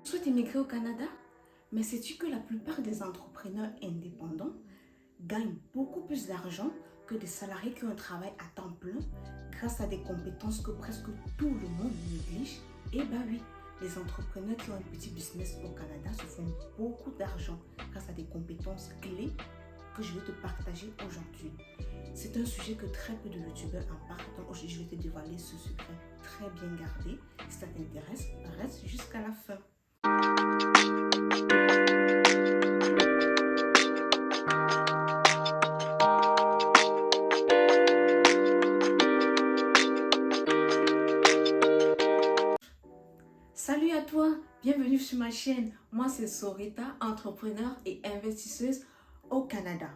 Tu souhaites immigrer au Canada? Mais sais-tu que la plupart des entrepreneurs indépendants gagnent beaucoup plus d'argent que des salariés qui ont un travail à temps plein grâce à des compétences que presque tout le monde néglige? Eh bien oui, les entrepreneurs qui ont un petit business au Canada se font beaucoup d'argent grâce à des compétences clés que je vais te partager aujourd'hui. C'est un sujet que très peu de youtubeurs en parlent, donc aujourd'hui je vais te dévoiler ce secret très bien gardé. Si ça t'intéresse, reste jusqu'à la fin. Salut à toi, bienvenue sur ma chaîne. Moi c'est Sorita, entrepreneur et investisseuse au Canada.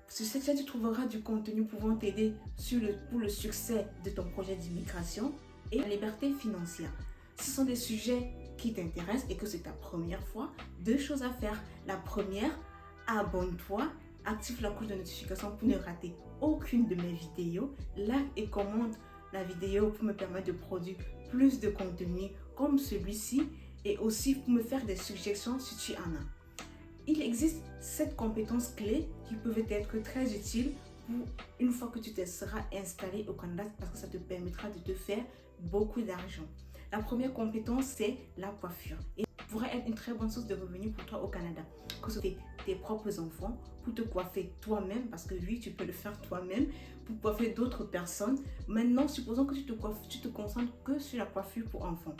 Sur cette chaîne, tu trouveras du contenu pouvant t'aider pour le succès de ton projet d'immigration et la liberté financière. Ce sont des sujets qui t'intéressent et que c'est ta première fois. Deux choses à faire. La première, abonne-toi, active la cloche de notification pour ne rater aucune de mes vidéos. Like et commente la vidéo pour me permettre de produire plus de contenu comme celui-ci et aussi pour me faire des suggestions si tu en as. Il existe 7 compétences clés qui peuvent être très utiles pour une fois que tu te seras installé au Canada parce que ça te permettra de te faire beaucoup d'argent. La première compétence, c'est la coiffure. Et pourrait être une très bonne source de revenus pour toi au Canada. Que ce soit tes propres enfants, pour te coiffer toi-même, parce que oui, tu peux le faire toi-même, pour coiffer d'autres personnes. Maintenant, supposons que tu te concentres que sur la coiffure pour enfants.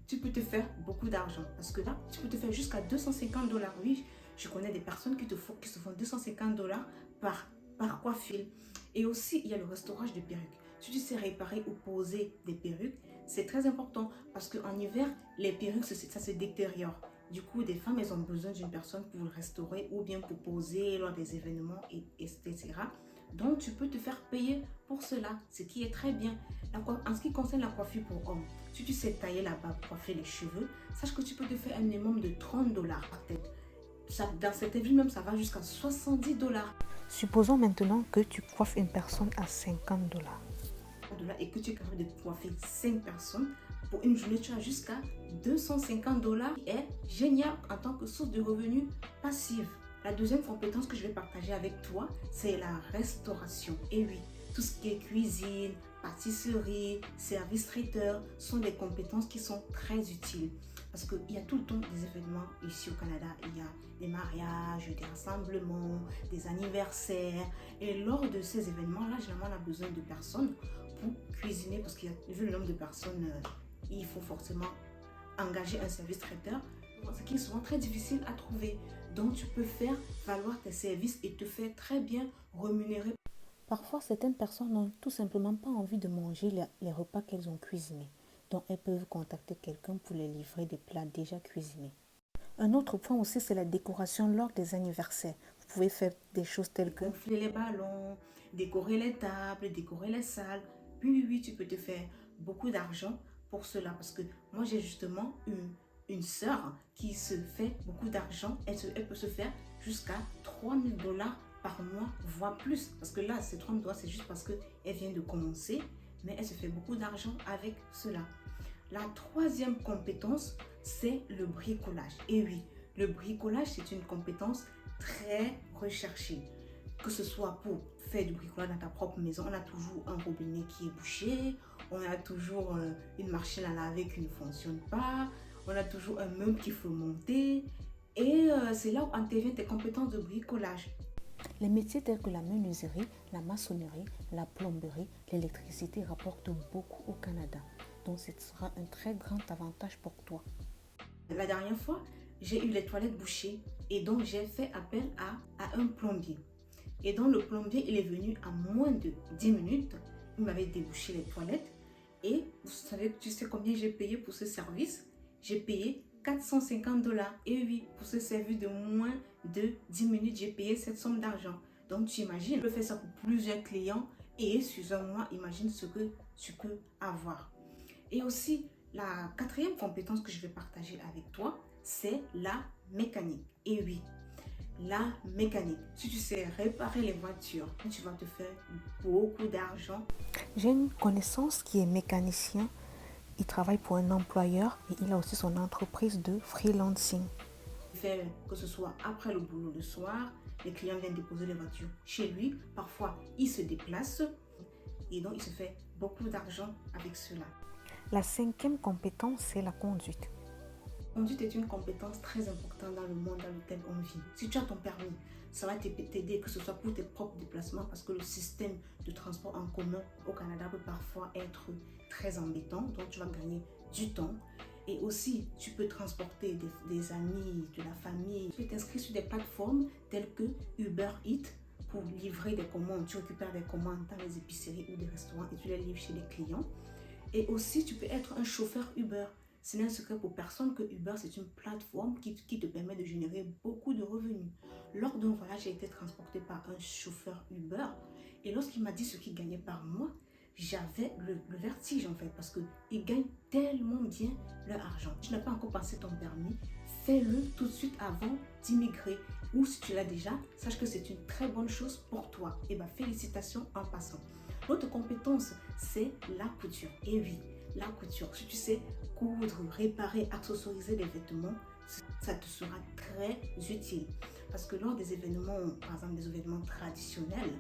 Tu peux te faire beaucoup d'argent parce que là, tu peux te faire jusqu'à 250 $. Oui, je connais des personnes qui se font 250 $ par coiffure. Et aussi, il y a le restaurage de perruques. Si tu sais réparer ou poser des perruques, c'est très important parce qu'en hiver, les perruques, ça se détériore. Du coup, des femmes, elles ont besoin d'une personne pour le restaurer ou bien pour poser lors des événements, etc. Donc, tu peux te faire payer pour cela, ce qui est très bien. En ce qui concerne la coiffure pour hommes, si tu sais tailler la barbe, coiffer les cheveux, sache que tu peux te faire un minimum de 30 $ par tête. Dans certaines villes même, ça va jusqu'à 70 $. Supposons maintenant que tu coiffes une personne à 50 $. Et que tu es capable de coiffer 5 personnes, pour une journée, tu as jusqu'à 250 $, qui est génial en tant que source de revenus passive. La deuxième compétence que je vais partager avec toi, c'est la restauration. Et oui, tout ce qui est cuisine, pâtisserie, service traiteur sont des compétences qui sont très utiles. Parce qu'il y a tout le temps des événements ici au Canada. Il y a des mariages, des rassemblements, des anniversaires. Et lors de ces événements-là, généralement, on a besoin de personnes pour cuisiner. Parce qu'il y a, vu le nombre de personnes, il faut forcément engager un service traiteur. Ce qui est souvent très difficile à trouver. Donc, tu peux faire valoir tes services et te faire très bien rémunérer. Parfois, certaines personnes n'ont tout simplement pas envie de manger les repas qu'elles ont cuisinés. Donc, elles peuvent contacter quelqu'un pour les livrer des plats déjà cuisinés. Un autre point aussi, c'est la décoration lors des anniversaires. Vous pouvez faire des choses telles que gonfler les ballons, décorer les tables, décorer les salles. Oui, tu peux te faire beaucoup d'argent pour cela. Parce que moi, j'ai justement une sœur qui se fait beaucoup d'argent. Elle peut se faire jusqu'à 3000 $ par mois, voire plus. Parce que là, ces 30 $, c'est juste parce qu'elle vient de commencer. Mais elle se fait beaucoup d'argent avec cela. La troisième compétence, c'est le bricolage. Et oui, le bricolage, c'est une compétence très recherchée. Que ce soit pour faire du bricolage dans ta propre maison, on a toujours un robinet qui est bouché, on a toujours une machine à laver qui ne fonctionne pas, on a toujours un meuble qu'il faut monter. Et c'est là où interviennent tes compétences de bricolage. les métiers tels que la menuiserie, la maçonnerie, la plomberie, l'électricité rapportent beaucoup au Canada. Donc, ce sera un très grand avantage pour toi. La dernière fois, j'ai eu les toilettes bouchées et donc j'ai fait appel à un plombier. Et donc le plombier, il est venu en moins de 10 minutes. Il m'avait débouché les toilettes. Et tu sais combien j'ai payé pour ce service? J'ai payé 450 $. Et oui, pour ce service de moins de 10 minutes, j'ai payé cette somme d'argent. Donc tu imagines, je peux faire ça pour plusieurs clients et sur un mois, imagine ce que tu peux avoir. Et aussi, la quatrième compétence que je vais partager avec toi, c'est la mécanique. Et oui, la mécanique. Si tu sais réparer les voitures, tu vas te faire beaucoup d'argent. J'ai une connaissance qui est mécanicien Il travaille pour un employeur et il a aussi son entreprise de freelancing. Fait que ce soit après le boulot le soir, les clients viennent déposer les voitures chez lui. Parfois, il se déplace et donc il se fait beaucoup d'argent avec cela. La cinquième compétence, c'est la conduite. La conduite est une compétence très importante dans le monde dans lequel on vit. Si tu as ton permis, ça va t'aider que ce soit pour tes propres déplacements parce que le système de transport en commun au Canada peut parfois être très embêtant. Donc, tu vas gagner du temps. Et aussi, tu peux transporter des amis, de la famille. Tu peux t'inscrire sur des plateformes telles que Uber Eats pour livrer des commandes. Tu récupères des commandes dans les épiceries ou des restaurants et tu les livres chez les clients. Et aussi, tu peux être un chauffeur Uber. Ce n'est un secret pour personne que Uber, c'est une plateforme qui te permet de générer beaucoup de revenus. Lors d'un voyage, j'ai été transporté par un chauffeur Uber. Et lorsqu'il m'a dit ce qu'il gagnait par mois, j'avais le vertige en fait, parce qu'ils gagnent tellement bien leur argent. Si tu n'as pas encore passé ton permis, fais-le tout de suite avant d'immigrer. Ou si tu l'as déjà, sache que c'est une très bonne chose pour toi. Et bien, félicitations en passant. L'autre compétence, c'est la couture. Et oui, la couture. Si tu sais coudre, réparer, accessoriser les vêtements, ça te sera très utile. Parce que lors des événements, par exemple des événements traditionnels,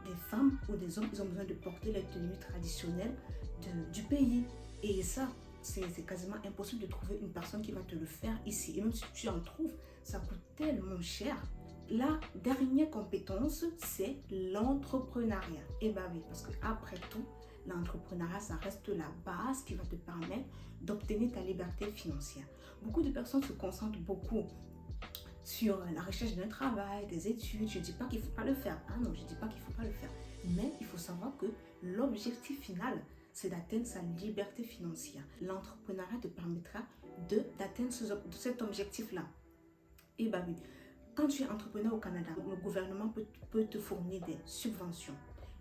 des femmes ou des hommes, ils ont besoin de porter les tenues traditionnelles du pays. Et ça, c'est quasiment impossible de trouver une personne qui va te le faire ici. Et même si tu en trouves, ça coûte tellement cher. La dernière compétence, c'est l'entrepreneuriat. Et bien oui, parce qu'après tout, l'entrepreneuriat, ça reste la base qui va te permettre d'obtenir ta liberté financière. Beaucoup de personnes se concentrent beaucoup sur la recherche d'un travail, des études. Je ne dis pas qu'il ne faut pas le faire. Ah non, je ne dis pas qu'il ne faut pas le faire. Mais il faut savoir que l'objectif final, c'est d'atteindre sa liberté financière. L'entrepreneuriat te permettra d'atteindre cet objectif-là. Et bien oui, quand tu es entrepreneur au Canada, le gouvernement peut te fournir des subventions.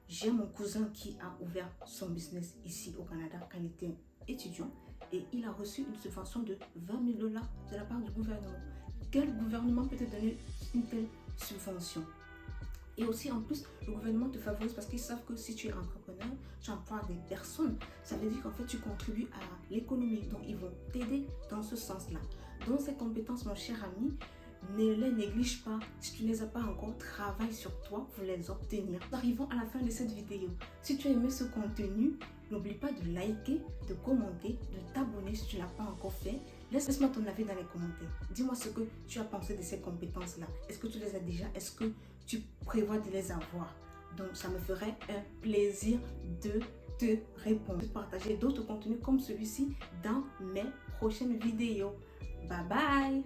J'ai mon cousin qui a ouvert son business ici au Canada quand il était étudiant et il a reçu une subvention de 20 000 $ de la part du gouvernement. Quel gouvernement peut te donner une telle subvention? Et aussi, en plus, le gouvernement te favorise parce qu'ils savent que si tu es entrepreneur, tu emploies des personnes. Ça veut dire qu'en fait, tu contribues à l'économie. Donc, ils vont t'aider dans ce sens-là. Donc, ces compétences, mon cher ami, ne les néglige pas. Si tu ne les as pas encore, travaille sur toi pour les obtenir. Nous arrivons à la fin de cette vidéo. Si tu as aimé ce contenu, n'oublie pas de liker, de commenter, de t'abonner si tu ne l'as pas encore fait. Laisse-moi ton avis dans les commentaires. Dis-moi ce que tu as pensé de ces compétences-là. Est-ce que tu les as déjà? Est-ce que tu prévois de les avoir? Donc, ça me ferait un plaisir de te répondre. De partager d'autres contenus comme celui-ci dans mes prochaines vidéos. Bye bye!